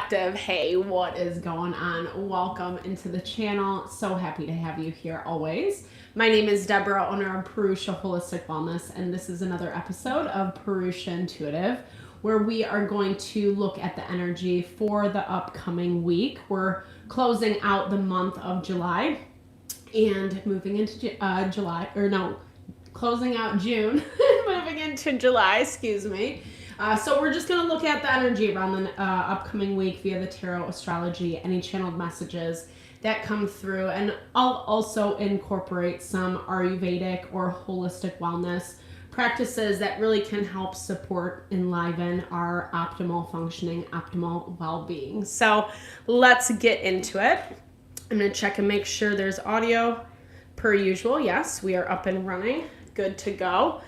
Collective. Hey, what is going on? Welcome into the channel. So happy to have you here always. My name is Deborah, owner of Purusha Holistic Wellness, and this is another episode of Purusha Intuitive, where we are going to look at the energy for the upcoming week. We're closing out the month of July and moving into closing out June, moving into July, excuse me. So we're just going to look at the energy around the upcoming week via the tarot, astrology, any channeled messages that come through. And I'll also incorporate some Ayurvedic or holistic wellness practices that really can help support, enliven our optimal functioning, optimal well-being. So let's get into it. I'm going to check and make sure there's audio per usual. Yes, we are up and running. Good to go.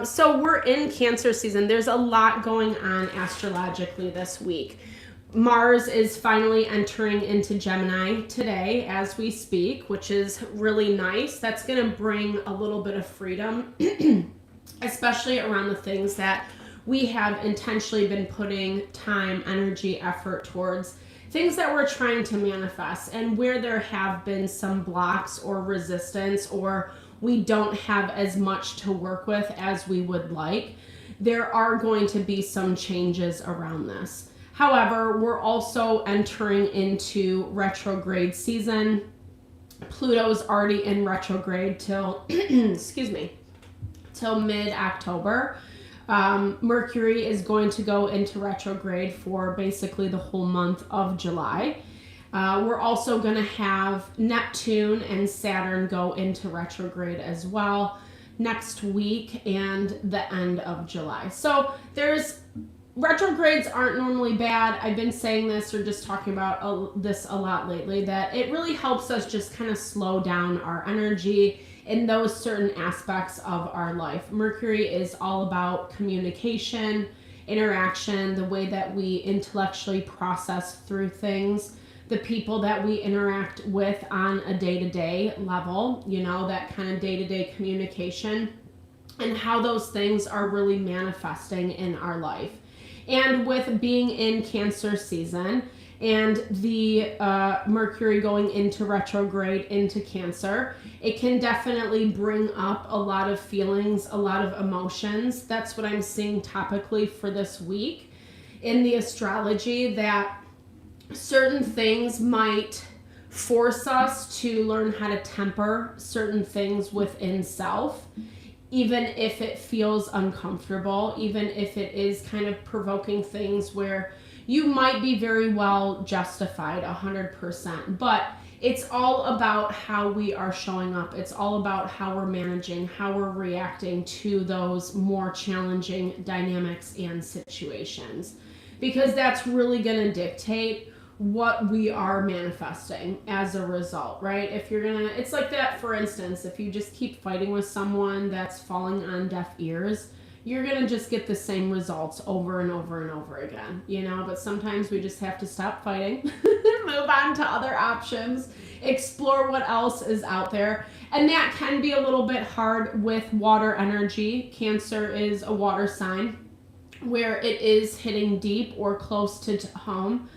So we're in Cancer season. There's a lot going on astrologically this week. Mars is finally entering into Gemini today as we speak, which is really nice. That's going to bring a little bit of freedom, especially around the things that we have intentionally been putting time, energy, effort towards, things that we're trying to manifest, and where there have been some blocks or resistance, or we don't have as much to work with as we would like, there are going to be some changes around this. However, we're also entering into retrograde season. Pluto's already in retrograde till, till mid-October. Mercury is going to go into retrograde for basically the whole month of July. We're also going to have Neptune and Saturn go into retrograde as well next week and the end of July. So retrogrades aren't normally bad. I've been saying this or just talking about this a lot lately, that it really helps us just kind of slow down our energy in those certain aspects of our life. Mercury is all about communication, interaction, the way that we intellectually process through things, the people that we interact with on a day-to-day level, that kind of day-to-day communication, and how those things are really manifesting in our life. And with being in Cancer season and the Mercury going into retrograde into Cancer, it can definitely bring up a lot of feelings, a lot of emotions. That's what I'm seeing topically for this week in the astrology, that certain things might force us to learn how to temper certain things within self, even if it feels uncomfortable, even if it is kind of provoking things where you might be very well justified 100%, but it's all about how we are showing up. It's all about how we're managing, how we're reacting to those more challenging dynamics and situations, because that's really going to dictate what we are manifesting as a result, right? It's like that, for instance, if you just keep fighting with someone that's falling on deaf ears, you're gonna just get the same results over and over and over again, but sometimes we just have to stop fighting, move on to other options, explore what else is out there. And that can be a little bit hard with water energy. Cancer is a water sign where it is hitting deep or close to home.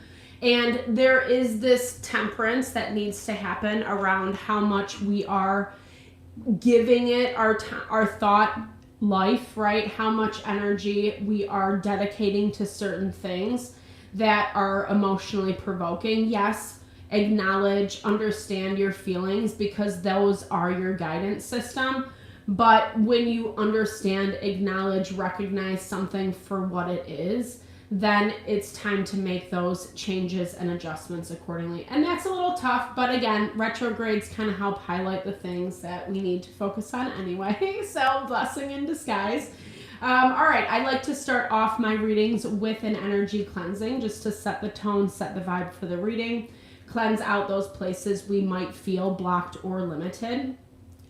And there is this temperance that needs to happen around how much we are giving it our thought life, right? How much energy we are dedicating to certain things that are emotionally provoking. Yes, acknowledge, understand your feelings, because those are your guidance system. But when you understand, acknowledge, recognize something for what it is, then it's time to make those changes and adjustments accordingly. And that's a little tough, but again, retrogrades kind of help highlight the things that we need to focus on anyway. So blessing in disguise. All right, I like to start off my readings with an energy cleansing, just to set the tone, set the vibe for the reading, cleanse out those places we might feel blocked or limited.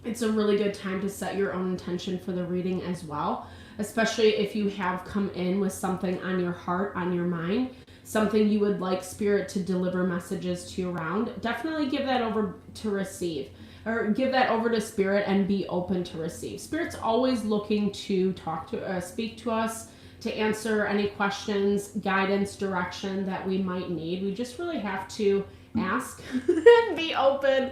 It's a really good time to set your own intention for the reading as well, especially if you have come in with something on your heart, on your mind, something you would like Spirit to deliver messages to you around. Definitely give that over to receive, or give that over to Spirit and be open to receive. Spirit's always looking to speak to us, to answer any questions, guidance, direction that we might need. We just really have to ask and be open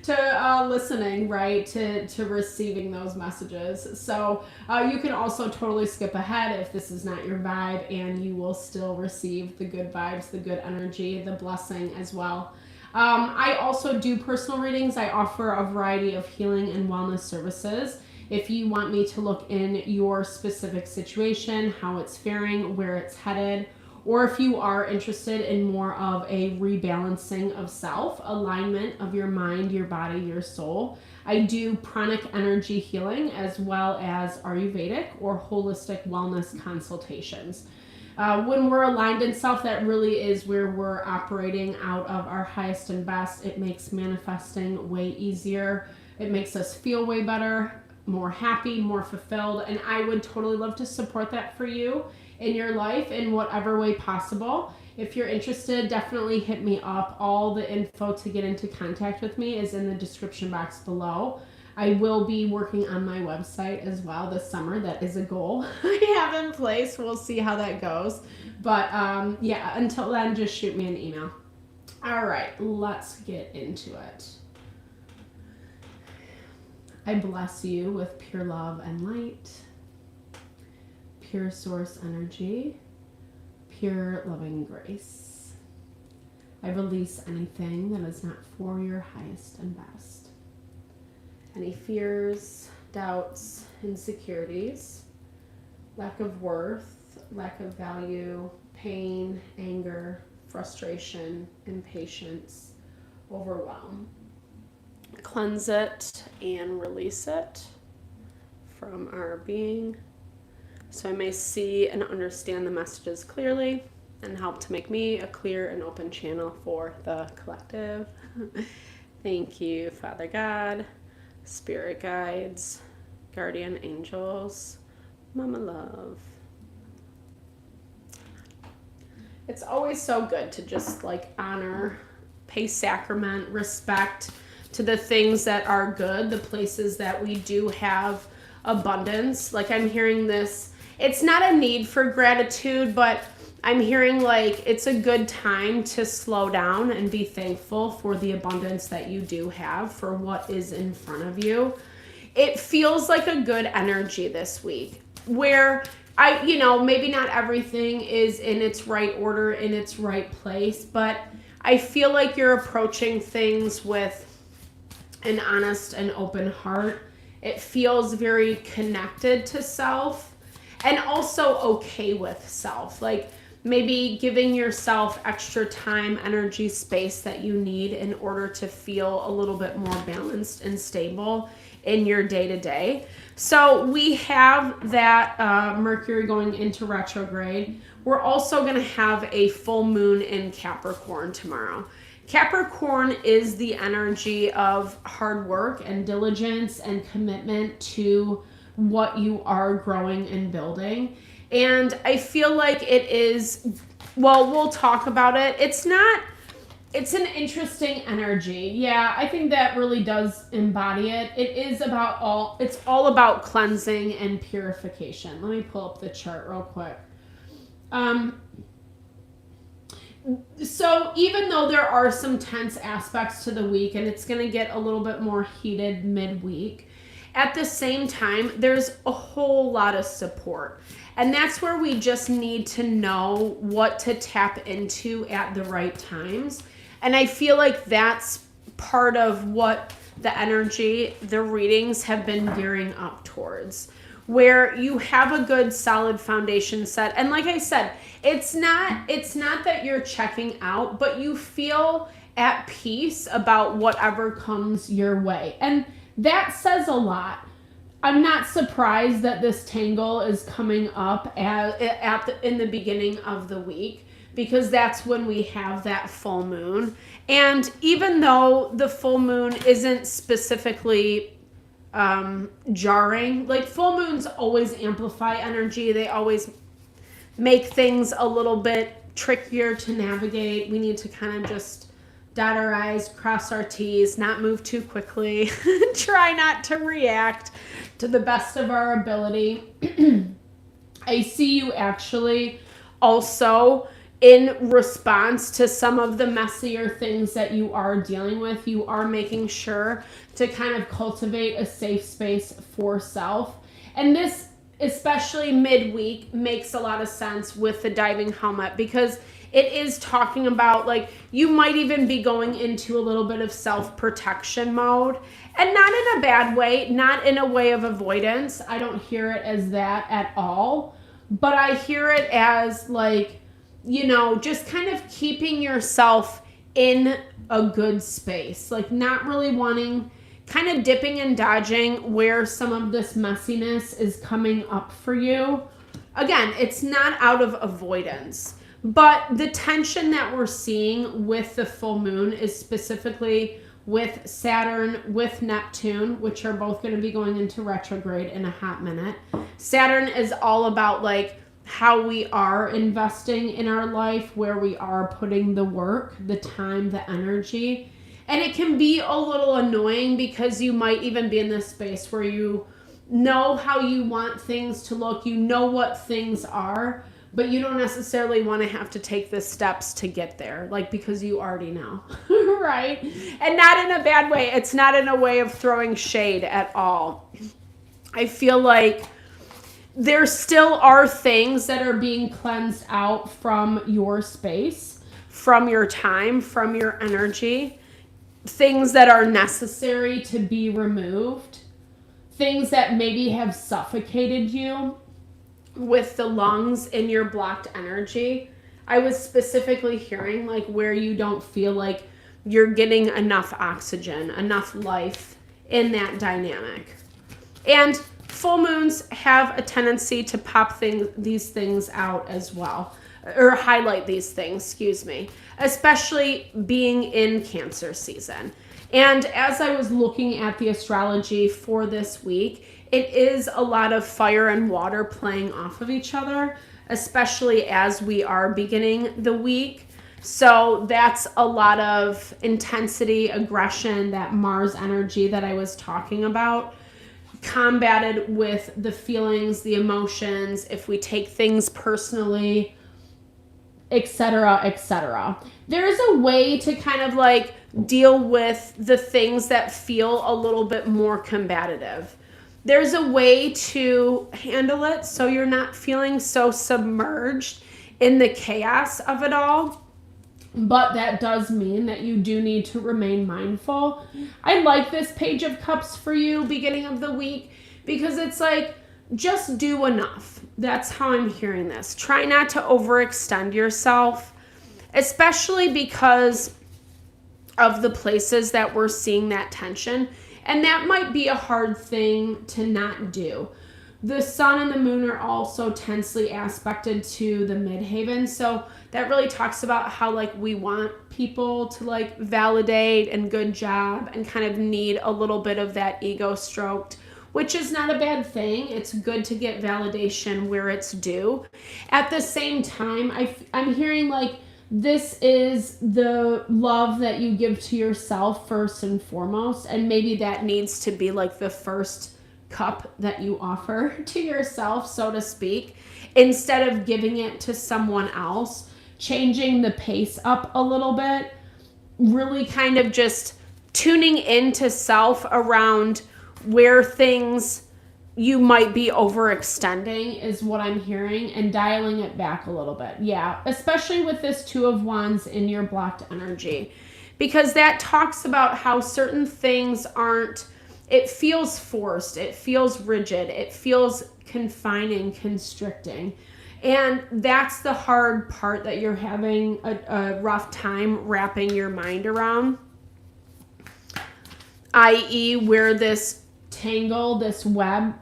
to listening, right, to receiving those messages. So you can also totally skip ahead if this is not your vibe, and you will still receive the good vibes, the good energy, the blessing as well. I also do personal readings. I offer a variety of healing and wellness services. If you want me to look in your specific situation, how it's faring, where it's headed, or if you are interested in more of a rebalancing of self, alignment of your mind, your body, your soul, I do pranic energy healing as well as Ayurvedic or holistic wellness consultations. When we're aligned in self, that really is where we're operating out of our highest and best. It makes manifesting way easier. It makes us feel way better, more happy, more fulfilled, and I would totally love to support that for you in your life in whatever way possible. If you're interested, definitely hit me up. All the info to get into contact with me is in the description box below. I will be working on my website as well this summer. That is a goal I have in place. We'll see how that goes. But yeah, until then, just shoot me an email. All right, let's get into it. I bless you with pure love and light, pure source energy, pure loving grace. I release anything that is not for your highest and best. Any fears, doubts, insecurities, lack of worth, lack of value, pain, anger, frustration, impatience, overwhelm. Cleanse it and release it from our being, so I may see and understand the messages clearly and help to make me a clear and open channel for the collective. Thank you, Father God, Spirit guides, guardian angels, Mama Love. It's always so good to just like honor, pay sacrament, respect to the things that are good, the places that we do have abundance. Like I'm hearing this, it's not a need for gratitude, but I'm hearing like it's a good time to slow down and be thankful for the abundance that you do have, for what is in front of you. It feels like a good energy this week where maybe not everything is in its right order, in its right place, but I feel like you're approaching things with an honest and open heart. It feels very connected to self and also okay with self. Like maybe giving yourself extra time, energy, space that you need in order to feel a little bit more balanced and stable in your day-to-day. So we have that Mercury going into retrograde. We're also going to have a full moon in Capricorn tomorrow. Capricorn is the energy of hard work and diligence and commitment to what you are growing and building. And I feel like it is, well, we'll talk about it. It's an interesting energy. Yeah, I think that really does embody it. It's all about cleansing and purification. Let me pull up the chart real quick. So even though there are some tense aspects to the week and it's going to get a little bit more heated midweek, at the same time, there's a whole lot of support. And that's where we just need to know what to tap into at the right times. And I feel like that's part of what the energy, the readings have been gearing up towards, where you have a good solid foundation set. And like I said, it's not that you're checking out, but you feel at peace about whatever comes your way. And that says a lot. I'm not surprised that this tangle is coming up in the beginning of the week, because that's when we have that full moon. And even though the full moon isn't specifically jarring, like full moons always amplify energy. They always make things a little bit trickier to navigate. We need to kind of just dot our I's, cross our T's, not move too quickly, try not to react to the best of our ability. I see you actually also in response to some of the messier things that you are dealing with, you are making sure to kind of cultivate a safe space for self. And this, especially midweek, makes a lot of sense with the diving helmet, because it is talking about, like, you might even be going into a little bit of self-protection mode, and not in a bad way, not in a way of avoidance. I don't hear it as that at all, but I hear it as, like, you know, just kind of keeping yourself in a good space, like not really wanting, kind of dipping and dodging where some of this messiness is coming up for you. Again, it's not out of avoidance, but the tension that we're seeing with the full moon is specifically with Saturn, with Neptune, which are both going to be going into retrograde in a hot minute. Saturn is all about, like, how we are investing in our life, where we are putting the work, the time, the energy. And it can be a little annoying because you might even be in this space where you know how you want things to look, you know what things are, but you don't necessarily want to have to take the steps to get there, like, because you already know, right? And not in a bad way. It's not in a way of throwing shade at all. I feel like there still are things that are being cleansed out from your space, from your time, from your energy, things that are necessary to be removed, things that maybe have suffocated you with the lungs in your blocked energy. I was specifically hearing, like, where you don't feel like you're getting enough oxygen, enough life in that dynamic. And full moons have a tendency to pop these things out as well, or highlight these things, especially being in Cancer season. And as I was looking at the astrology for this week, it is a lot of fire and water playing off of each other, especially as we are beginning the week. So that's a lot of intensity, aggression, that Mars energy that I was talking about, combated with the feelings, the emotions, if we take things personally, etc., etc. There's a way to kind of, like, deal with the things that feel a little bit more combative. There's a way to handle it so you're not feeling so submerged in the chaos of it all. But that does mean that you do need to remain mindful. I like this Page of Cups for you beginning of the week, because it's like, just do enough. That's how I'm hearing this. Try not to overextend yourself, especially because of the places that we're seeing that tension. And that might be a hard thing to not do. The sun and the moon are also tensely aspected to the midheaven. So that really talks about how, like, we want people to, like, validate and good job, and kind of need a little bit of that ego stroked, which is not a bad thing. It's good to get validation where it's due. At the same time, I'm hearing, like, this is the love that you give to yourself first and foremost. And maybe that needs to be, like, the first cup that you offer to yourself, so to speak, instead of giving it to someone else. Changing the pace up a little bit, really kind of just tuning into self around where things you might be overextending is what I'm hearing, and dialing it back a little bit. Yeah, especially with this Two of Wands in your blocked energy, because that talks about how certain things aren't, it feels forced, it feels rigid, it feels confining, constricting. And that's the hard part that you're having a rough time wrapping your mind around, i.e. where this tangle, this web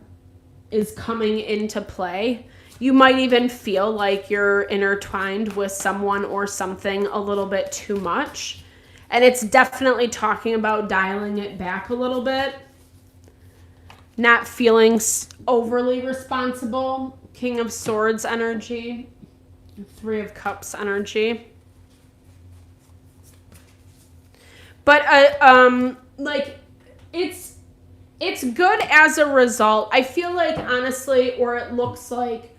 is coming into play. You might even feel like you're intertwined with someone or something a little bit too much. And it's definitely talking about dialing it back a little bit, not feeling overly responsible. King of Swords energy, Three of Cups energy. But like, it's good as a result. I feel like, honestly, or it looks like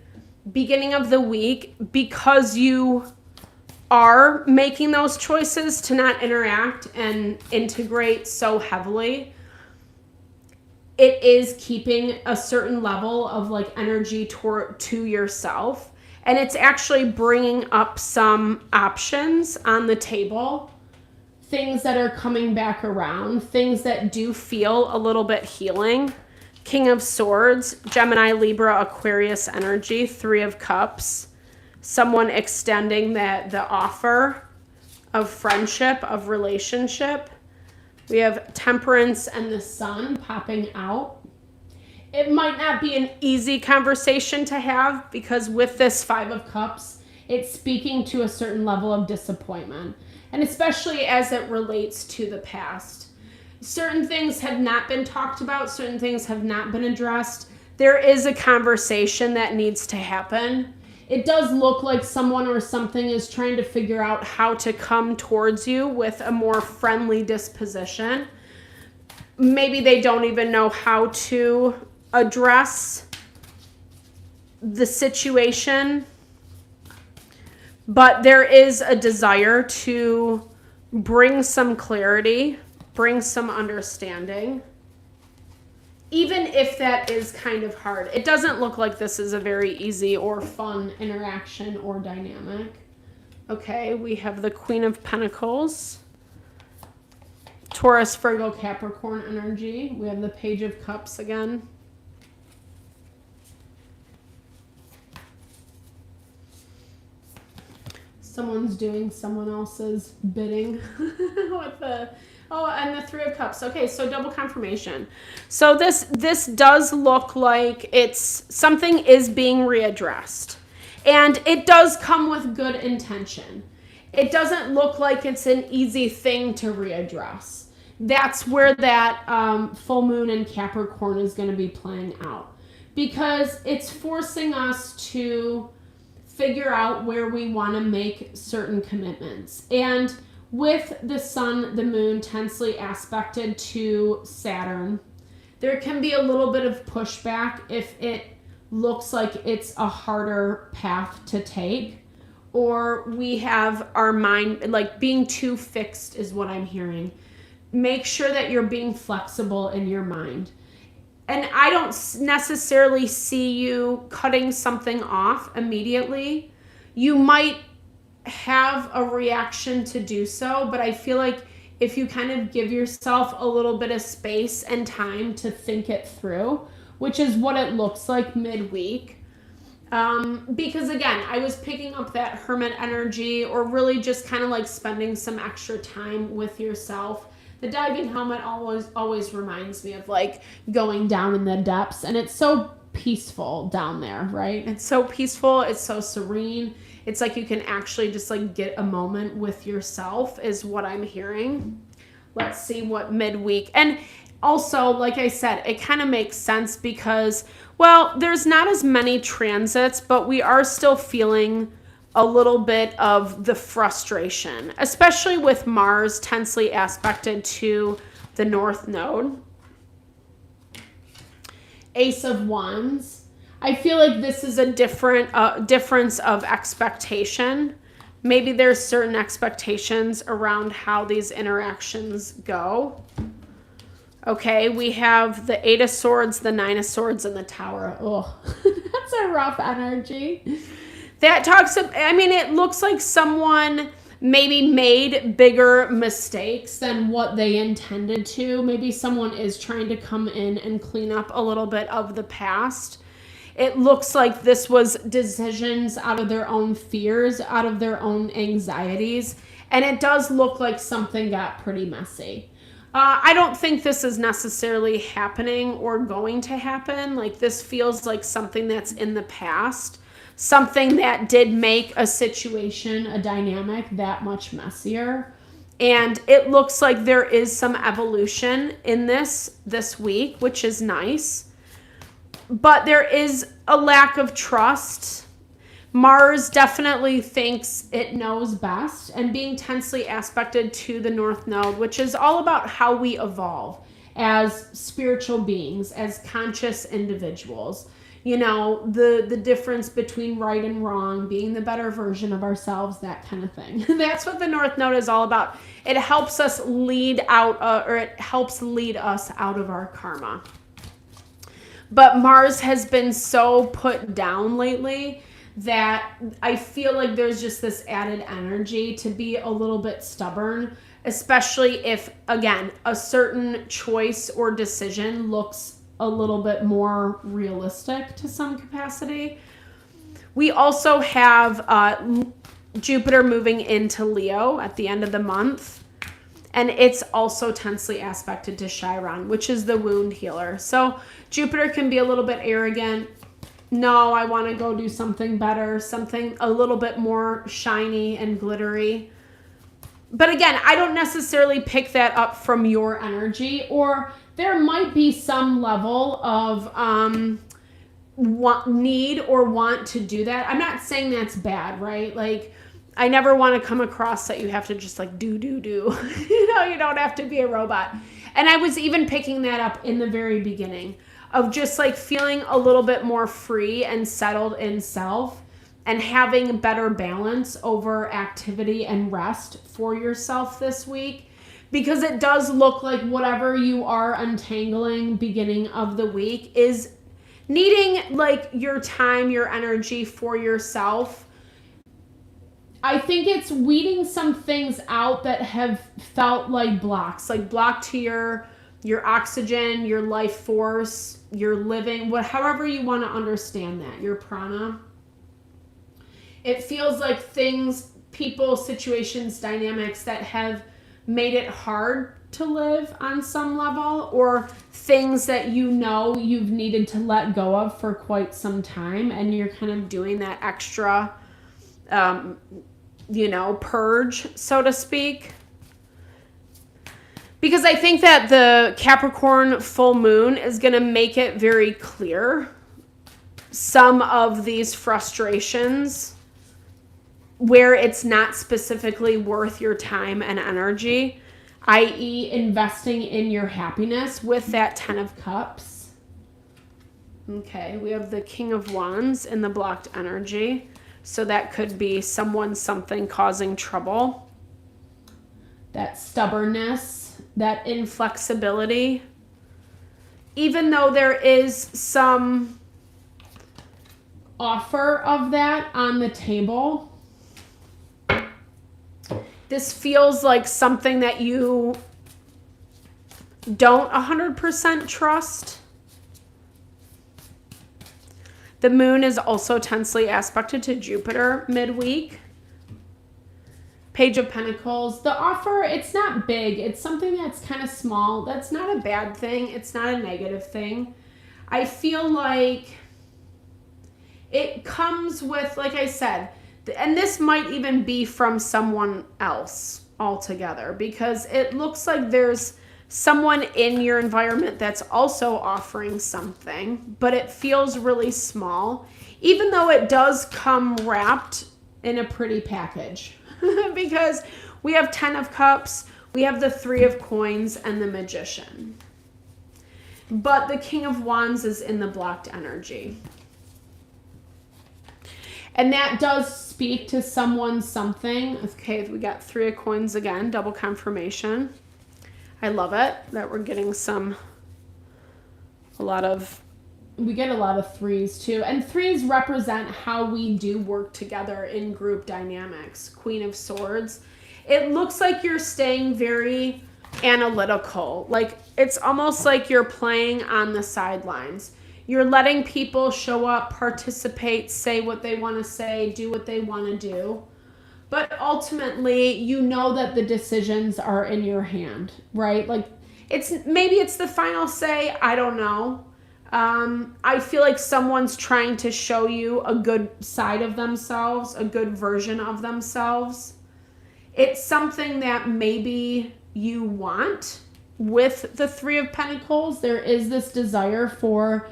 beginning of the week, because you are making those choices to not interact and integrate so heavily, it is keeping a certain level of like energy to yourself. And it's actually bringing up some options on the table, things that are coming back around, things that do feel a little bit healing. King of Swords, Gemini, Libra, Aquarius energy, 3 of Cups. Someone extending the offer of friendship, of relationship. We have Temperance and the Sun popping out. It might not be an easy conversation to have, because with this 5 of Cups, it's speaking to a certain level of disappointment. And especially as it relates to the past. Certain things have not been talked about. Certain things have not been addressed. There is a conversation that needs to happen. It does look like someone or something is trying to figure out how to come towards you with a more friendly disposition. Maybe they don't even know how to address the situation, but there is a desire to bring some clarity, bring some understanding, even if that is kind of hard. It doesn't look like this is a very easy or fun interaction or dynamic. Okay, we have the Queen of Pentacles, Taurus, Virgo, Capricorn energy. We have the Page of Cups again. Someone's doing someone else's bidding with the... Oh, and the 3 of Cups. Okay, so double confirmation. So this does look like it's something is being readdressed. And it does come with good intention. It doesn't look like it's an easy thing to readdress. That's where that full moon in Capricorn is going to be playing out. Because it's forcing us to figure out where we want to make certain commitments. And with the sun, the moon tensely aspected to Saturn, there can be a little bit of pushback if it looks like it's a harder path to take, or we have our mind, like being too fixed is what I'm hearing. Make sure that you're being flexible in your mind. And I don't necessarily see you cutting something off immediately. You might have a reaction to do so, but I feel like if you kind of give yourself a little bit of space and time to think it through, which is what it looks like midweek, because again, I was picking up that Hermit energy, or really just kind of like spending some extra time with yourself. The diving helmet always reminds me of like going down in the depths, and it's so peaceful down there, right? It's so peaceful, it's so serene. It's like you can actually just like get a moment with yourself is what I'm hearing. Let's see what midweek. And also, like I said, it kind of makes sense because, well, there's not as many transits, but we are still feeling a little bit of the frustration, especially with Mars tensely aspected to the North Node. Ace of Wands. I feel like this is a difference of expectation. Maybe there's certain expectations around how these interactions go. Okay, we have the 8 of Swords, the 9 of Swords, and the Tower. Oh, that's a rough energy. That talks about, I mean, it looks like someone maybe made bigger mistakes than what they intended to. Maybe someone is trying to come in and clean up a little bit of the past. It looks like this was decisions out of their own fears, out of their own anxieties. And it does look like something got pretty messy. I don't think this is necessarily happening or going to happen. Like, this feels like something that's in the past. Something that did make a situation, a dynamic, that much messier. And it looks like there is some evolution in this week, which is nice. But there is a lack of trust. Mars definitely thinks it knows best, and being tensely aspected to the North Node, which is all about how we evolve as spiritual beings, as conscious individuals. you know, the difference between right and wrong, being the better version of ourselves, that kind of thing. That's what the North Node is all about. It helps us lead out, or it helps lead us out of our karma. But Mars has been so put down lately that I feel like there's just this added energy to be a little bit stubborn, especially if, again, a certain choice or decision looks a little bit more realistic to some capacity. We also have Jupiter moving into Leo at the end of the month. And it's also tensely aspected to Chiron, which is the wound healer. So Jupiter can be a little bit arrogant. No, I want to go do something better, something a little bit more shiny and glittery. But again, I don't necessarily pick that up from your energy, or there might be some level of need or want to do that. I'm not saying that's bad, right? Like, I never want to come across that you have to just like do. You know, you don't have to be a robot. And I was even picking that up in the very beginning of just like feeling a little bit more free and settled in self and having better balance over activity and rest for yourself this week. Because it does look like whatever you are untangling beginning of the week is needing like your time, your energy for yourself. I think it's weeding some things out that have felt like blocks, like block to your oxygen, your life force, your living, however you want to understand that, your prana. It feels like things, people, situations, dynamics that have made it hard to live on some level, or things that you know you've needed to let go of for quite some time, and you're kind of doing that extra purge, so to speak. Because I think that the Capricorn full moon is going to make it very clear some of these frustrations where it's not specifically worth your time and energy, i.e. investing in your happiness with that 10 of Cups. Okay, we have the King of Wands in the blocked energy. So that could be someone, something causing trouble. That stubbornness, that inflexibility. Even though there is some offer of that on the table, this feels like something that you don't 100% trust. The moon is also tensely aspected to Jupiter midweek. Page of Pentacles. The offer, it's not big. It's something that's kind of small. That's not a bad thing. It's not a negative thing. I feel like it comes with, like I said, and this might even be from someone else altogether, because it looks like there's someone in your environment that's also offering something, but it feels really small, even though it does come wrapped in a pretty package. Because we have 10 of Cups, we have the 3 of Coins, and the Magician. But the King of Wands is in the blocked energy. And that does speak to someone, something. Okay, we got 3 of Coins again, double confirmation. I love it that we're getting we get a lot of 3s too. And 3s represent how we do work together in group dynamics. Queen of Swords. It looks like you're staying very analytical. Like it's almost like you're playing on the sidelines. You're letting people show up, participate, say what they want to say, do what they want to do. But ultimately, you know that the decisions are in your hand, right? Like maybe it's the final say. I don't know. I feel like someone's trying to show you a good side of themselves, a good version of themselves. It's something that maybe you want with the 3 of Pentacles. There is this desire for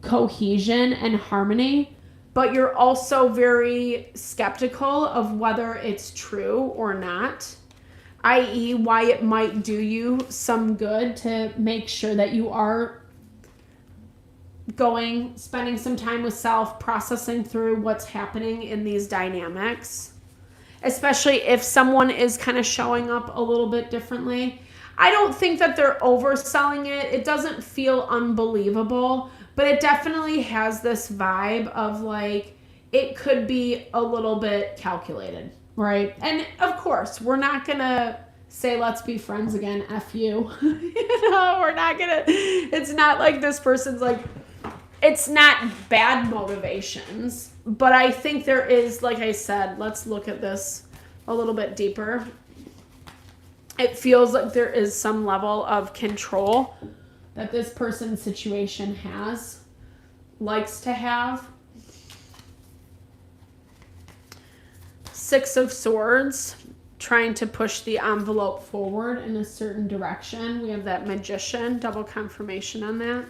cohesion and harmony, but you're also very skeptical of whether it's true or not, i.e. why it might do you some good to make sure that you are spending some time with self, processing through what's happening in these dynamics, especially if someone is kind of showing up a little bit differently. I don't think that they're overselling it. It doesn't feel unbelievable, but it definitely has this vibe of like, it could be a little bit calculated, right? And of course, we're not going to say, let's be friends again, F you. We're not going to, it's not like this person's like, it's not bad motivations, but I think there is, like I said, let's look at this a little bit deeper. It feels like there is some level of control that this person's situation likes to have. 6 of Swords, trying to push the envelope forward in a certain direction. We have that Magician, double confirmation on that.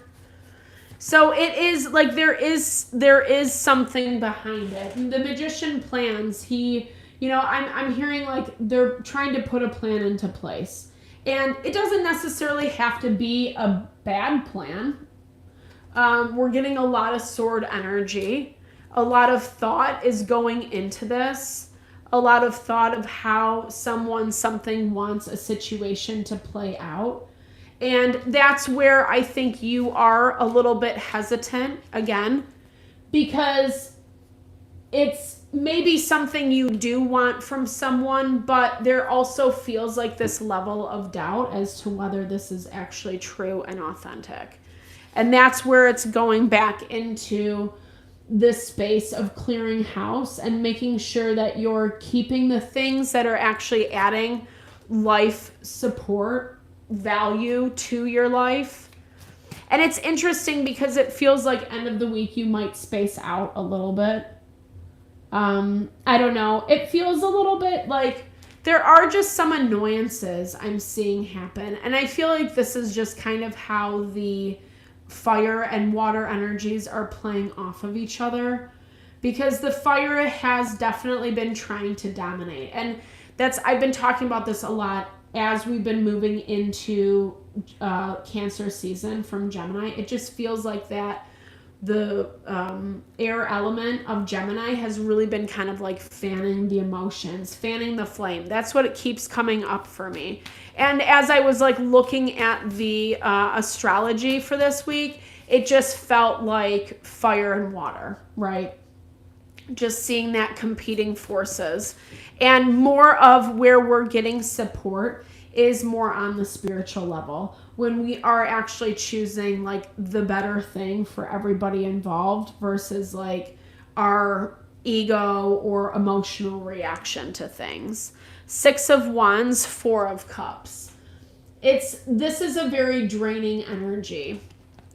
So it is like there is something behind it. The Magician plans, I'm hearing like they're trying to put a plan into place. And it doesn't necessarily have to be a bad plan. We're getting a lot of sword energy. A lot of thought is going into this. A lot of thought of how something wants a situation to play out. And that's where I think you are a little bit hesitant again, because it's maybe something you do want from someone, but there also feels like this level of doubt as to whether this is actually true and authentic. And that's where it's going back into this space of clearing house and making sure that you're keeping the things that are actually adding life support value to your life. And it's interesting because it feels like end of the week you might space out a little bit. I don't know. It feels a little bit like there are just some annoyances I'm seeing happen. And I feel like this is just kind of how the fire and water energies are playing off of each other, because the fire has definitely been trying to dominate. And I've been talking about this a lot as we've been moving into Cancer season from Gemini. It just feels like that the air element of Gemini has really been kind of like fanning the emotions, fanning the flame. That's what it keeps coming up for me. And as I was like looking at the astrology for this week, it just felt like fire and water, right? Just seeing that competing forces. And more of where we're getting support is more on the spiritual level, when we are actually choosing like the better thing for everybody involved versus like our ego or emotional reaction to things. 6 of Wands, 4 of Cups. This is a very draining energy.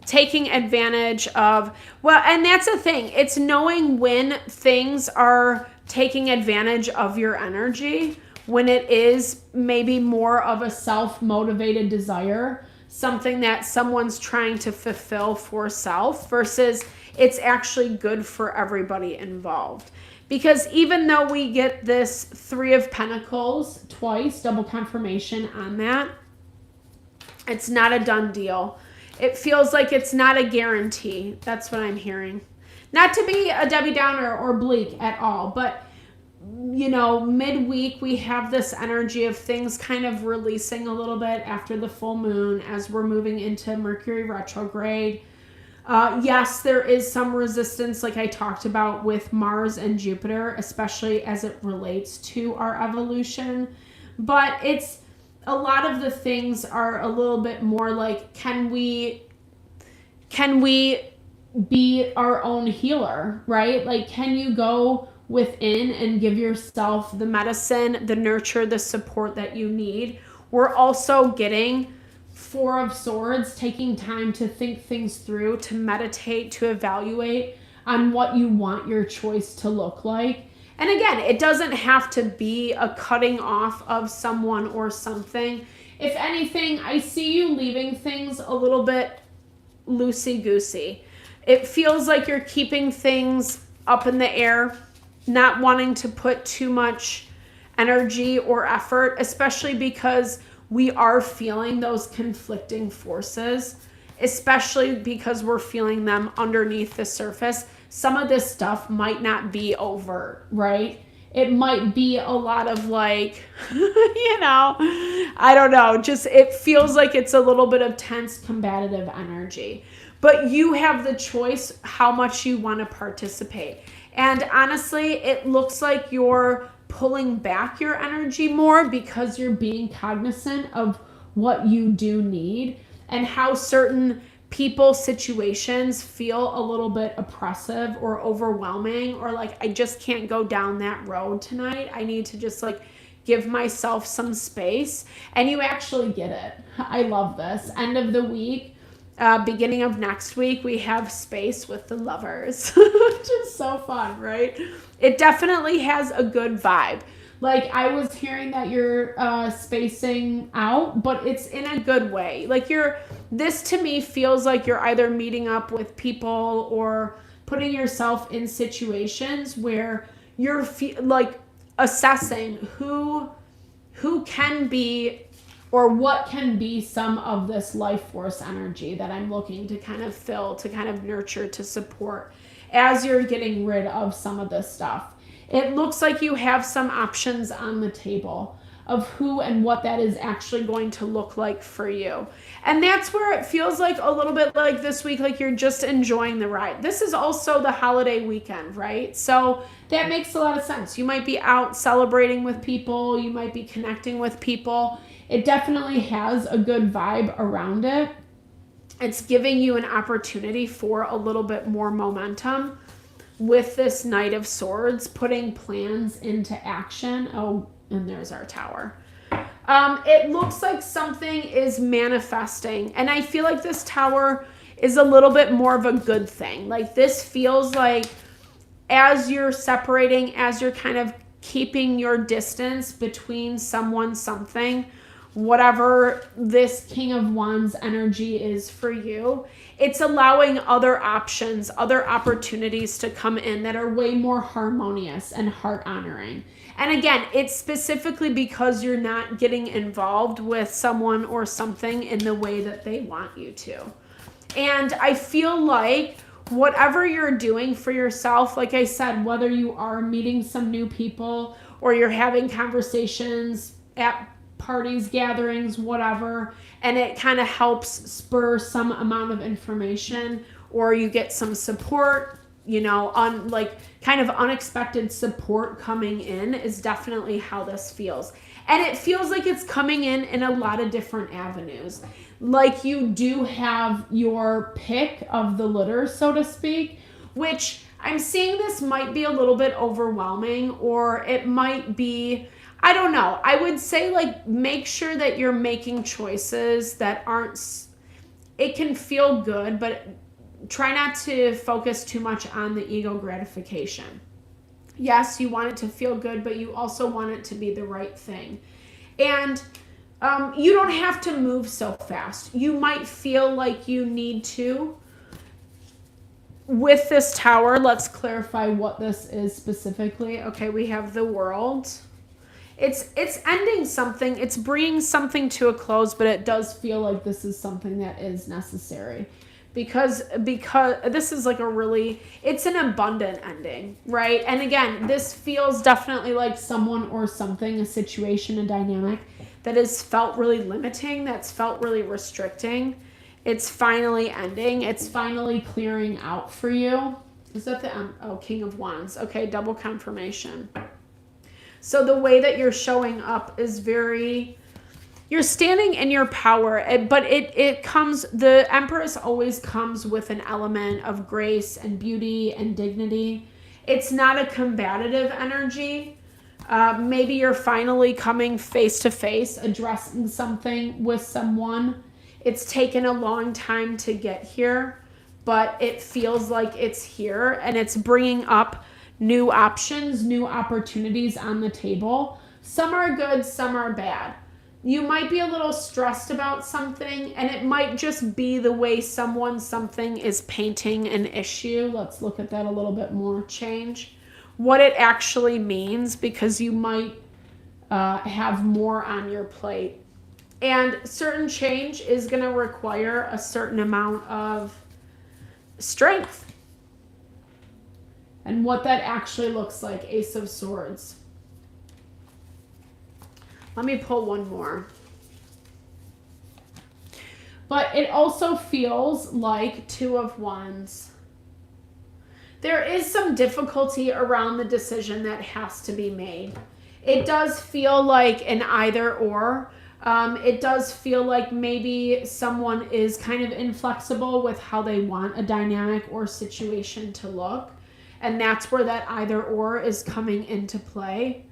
Taking advantage of, and that's the thing. It's knowing when things are taking advantage of your energy, when it is maybe more of a self-motivated desire, something that someone's trying to fulfill for self, versus it's actually good for everybody involved. Because even though we get this 3 of Pentacles twice, double confirmation on that, it's not a done deal. It feels like it's not a guarantee. That's what I'm hearing. Not to be a Debbie Downer or bleak at all, but midweek we have this energy of things kind of releasing a little bit after the full moon as we're moving into Mercury retrograde. Yes, there is some resistance like I talked about with Mars and Jupiter, especially as it relates to our evolution. But a lot of the things are a little bit more like, can we be our own healer, right? Like, can you go within and give yourself the medicine, the nurture, the support that you need? We're also getting 4 of Swords, taking time to think things through, to meditate, to evaluate on what you want your choice to look like. And again, it doesn't have to be a cutting off of someone or something. If anything, I see you leaving things a little bit loosey-goosey. It feels like you're keeping things up in the air, not wanting to put too much energy or effort, especially because we are feeling those conflicting forces. especially because we're feeling them underneath the surface. Some of this stuff might not be overt, right? It might be a lot of like, I don't know, just it feels like it's a little bit of tense, combative energy. But you have the choice how much you want to participate. And honestly, it looks like you're pulling back your energy more because you're being cognizant of what you do need and how certain people, situations feel a little bit oppressive or overwhelming, or like, I just can't go down that road tonight. I need to just like give myself some space. And you actually get it. I love this. End of the week, beginning of next week, we have space with the lovers, which is so fun, right? It definitely has a good vibe. Like, I was hearing that you're spacing out, but it's in a good way. Like, this to me feels like you're either meeting up with people or putting yourself in situations where you're like assessing who can be or what can be some of this life force energy that I'm looking to kind of fill, to kind of nurture, to support as you're getting rid of some of this stuff. It looks like you have some options on the table of who and what that is actually going to look like for you. And that's where it feels like a little bit like this week, like you're just enjoying the ride. This is also the holiday weekend, right? So that makes a lot of sense. You might be out celebrating with people. You might be connecting with people. It definitely has a good vibe around it. It's giving you an opportunity for a little bit more momentum with this Knight of Swords, putting plans into action. Oh, and there's our Tower. It looks like something is manifesting. And I feel like this Tower is a little bit more of a good thing. Like, this feels like as you're separating, as you're kind of keeping your distance between someone, something, whatever this King of Wands energy is for you, it's allowing other options, other opportunities to come in that are way more harmonious and heart honoring. And again, it's specifically because you're not getting involved with someone or something in the way that they want you to. And I feel like whatever you're doing for yourself, like I said, whether you are meeting some new people or you're having conversations at parties, gatherings, whatever, and it kind of helps spur some amount of information, or you get some support, on like kind of unexpected support coming in, is definitely how this feels. And it feels like it's coming in a lot of different avenues. Like, you do have your pick of the litter, so to speak, which I'm seeing this might be a little bit overwhelming, or it might be, I don't know. I would say, like, make sure that you're making choices that aren't, it can feel good, but try not to focus too much on the ego gratification. Yes, you want it to feel good, but you also want it to be the right thing. And you don't have to move so fast. You might feel like you need to. With this Tower, let's clarify what this is specifically. Okay, we have the World. It's ending something. It's bringing something to a close, but it does feel like this is something that is necessary. Because this is like it's an abundant ending, right? And again, this feels definitely like someone or something, a situation, a dynamic that has felt really limiting, that's felt really restricting. It's finally ending. It's finally clearing out for you. Is that the King of Wands? Okay, double confirmation. So the way that you're showing up is you're standing in your power, but it comes, the Empress always comes with an element of grace and beauty and dignity. It's not a combative energy. Maybe you're finally coming face to face, addressing something with someone. It's taken a long time to get here, but it feels like it's here, and it's bringing up new options, new opportunities on the table. Some are good, some are bad. You might be a little stressed about something, and it might just be the way something is painting an issue. Let's look at that a little bit more. Change what it actually means, because you might have more on your plate. And certain change is going to require a certain amount of strength. And what that actually looks like, Ace of Swords. Let me pull one more. But it also feels like Two of Wands. There is some difficulty around the decision that has to be made. It does feel like an either or. It does feel like maybe someone is kind of inflexible with how they want a dynamic or situation to look. And that's where that either or is coming into play.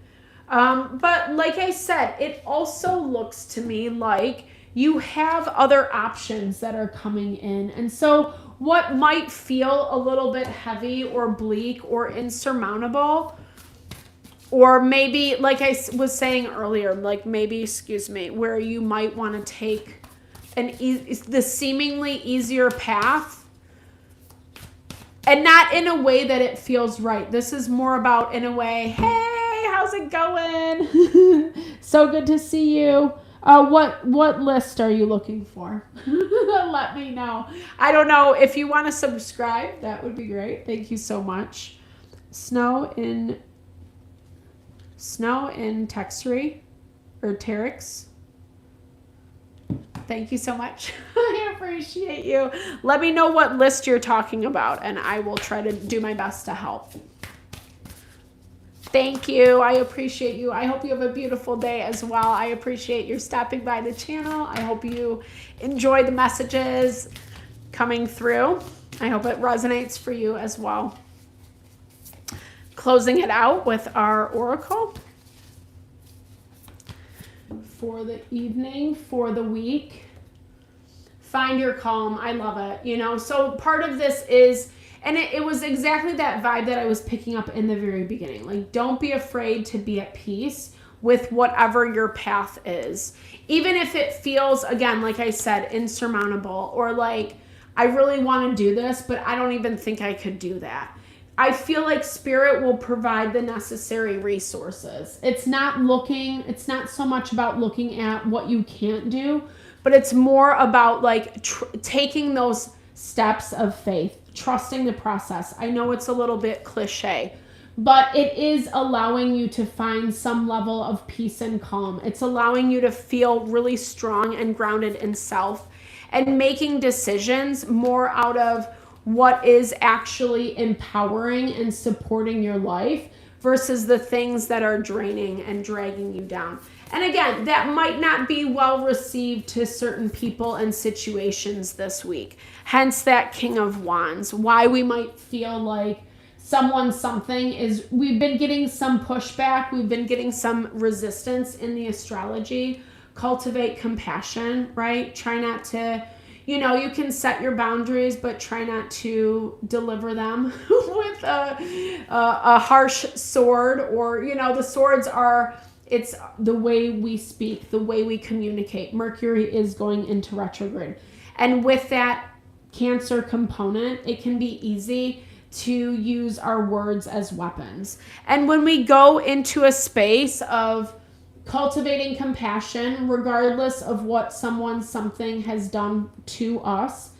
But like I said, it also looks to me like you have other options that are coming in. And so what might feel a little bit heavy or bleak or insurmountable, or maybe, like I was saying earlier, like maybe, where you might want to take the seemingly easier path, and not in a way that it feels right. This is more about in a way, hey, how's it going? So good to see you. What list are you looking for? Let me know. I don't know. If you want to subscribe, that would be great. Thank you so much. Snow in Texry or Terex. Thank you so much. I appreciate you. Let me know what list you're talking about, and I will try to do my best to help. Thank you. I appreciate you. I hope you have a beautiful day as well. I appreciate your stopping by the channel. I hope you enjoy the messages coming through. I hope it resonates for you as well. Closing it out with our oracle for the evening, for the week. Find your calm. I love it. You know, so part of this is, and it was exactly that vibe that I was picking up in the very beginning. Like, don't be afraid to be at peace with whatever your path is. Even if it feels, again, like I said, insurmountable, or like, I really want to do this, but I don't even think I could do that. I feel like Spirit will provide the necessary resources. It's not so much about looking at what you can't do, but it's more about like taking those steps of faith, trusting the process. I know it's a little bit cliche, but it is allowing you to find some level of peace and calm. It's allowing you to feel really strong and grounded in self, and making decisions more out of what is actually empowering and supporting your life versus the things that are draining and dragging you down. And again, that might not be well received to certain people and situations this week. Hence that King of Wands. Why we might feel like something is, we've been getting some pushback, we've been getting some resistance in the astrology. Cultivate compassion, right? Try not to, you know, you can set your boundaries, but try not to deliver them with a harsh sword, or, you know, the swords are, it's the way we speak, the way we communicate. Mercury is going into retrograde. And with that Cancer component, it can be easy to use our words as weapons. And when we go into a space of cultivating compassion, regardless of what something has done to us,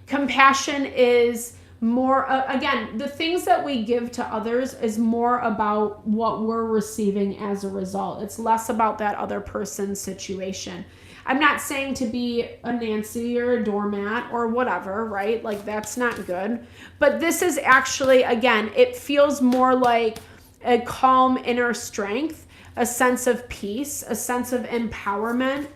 compassion is more, again, the things that we give to others is more about what we're receiving as a result. It's less about that other person's situation. I'm not saying to be a Nancy or a doormat or whatever, right? Like, that's not good. But this is actually, again, it feels more like a calm inner strength, a sense of peace, a sense of empowerment.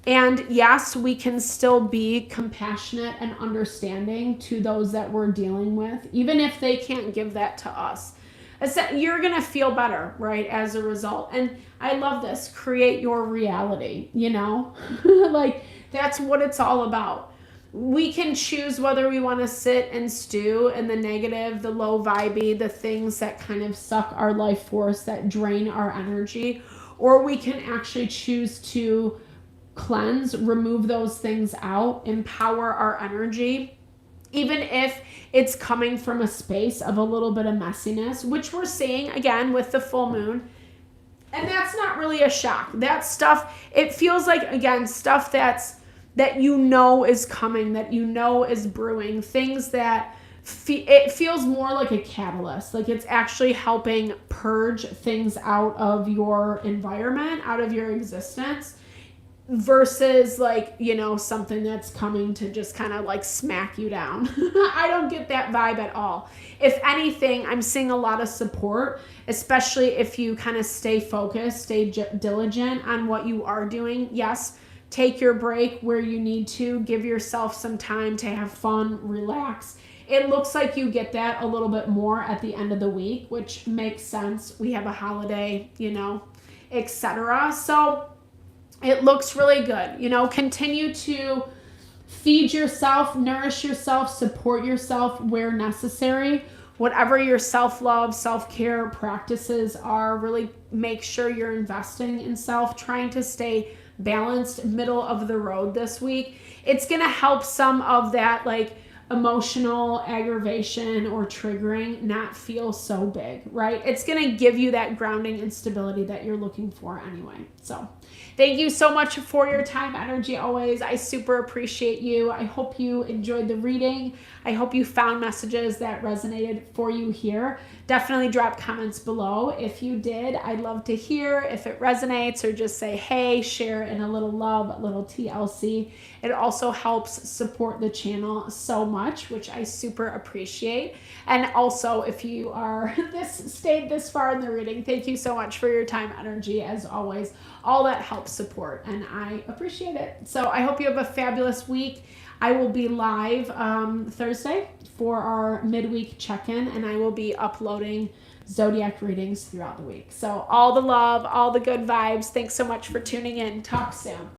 And yes, we can still be compassionate and understanding to those that we're dealing with, even if they can't give that to us. You're going to feel better, right, as a result. And I love this. Create your reality, you know? Like, that's what it's all about. We can choose whether we want to sit and stew in the negative, the low vibey, the things that kind of suck our life force, that drain our energy, or we can actually choose to cleanse, remove those things out, empower our energy, even if it's coming from a space of a little bit of messiness, which we're seeing again with the full moon. And that's not really a shock. That stuff, it feels like, again, stuff that you know is coming, that you know is brewing, things that it feels more like a catalyst. Like it's actually helping purge things out of your environment, out of your existence, versus like, you know, something that's coming to just kind of like smack you down. I don't get that vibe at all. If anything, I'm seeing a lot of support, especially if you kind of stay focused, stay diligent on what you are doing. Yes, take your break where you need to, give yourself some time to have fun, relax. It looks like you get that a little bit more at the end of the week, which makes sense. We have a holiday, you know, etc. So it looks really good. You know, continue to feed yourself, nourish yourself, support yourself where necessary. Whatever your self-love, self-care practices are, really make sure you're investing in self, trying to stay balanced, middle of the road this week. It's going to help some of that like emotional aggravation or triggering not feel so big, right? It's going to give you that grounding and stability that you're looking for anyway. So thank you so much for your time, energy, always. I super appreciate you. I hope you enjoyed the reading. I hope you found messages that resonated for you here. Definitely drop comments below. If you did, I'd love to hear if it resonates, or just say, hey, share in a little love, a little TLC. It also helps support the channel so much, which I super appreciate. And also, if you are stayed this far in the reading, thank you so much for your time, energy, as always. All that helps support, and I appreciate it. So I hope you have a fabulous week. I will be live Thursday for our midweek check-in, and I will be uploading zodiac readings throughout the week. So all the love, all the good vibes. Thanks so much for tuning in. Talk soon.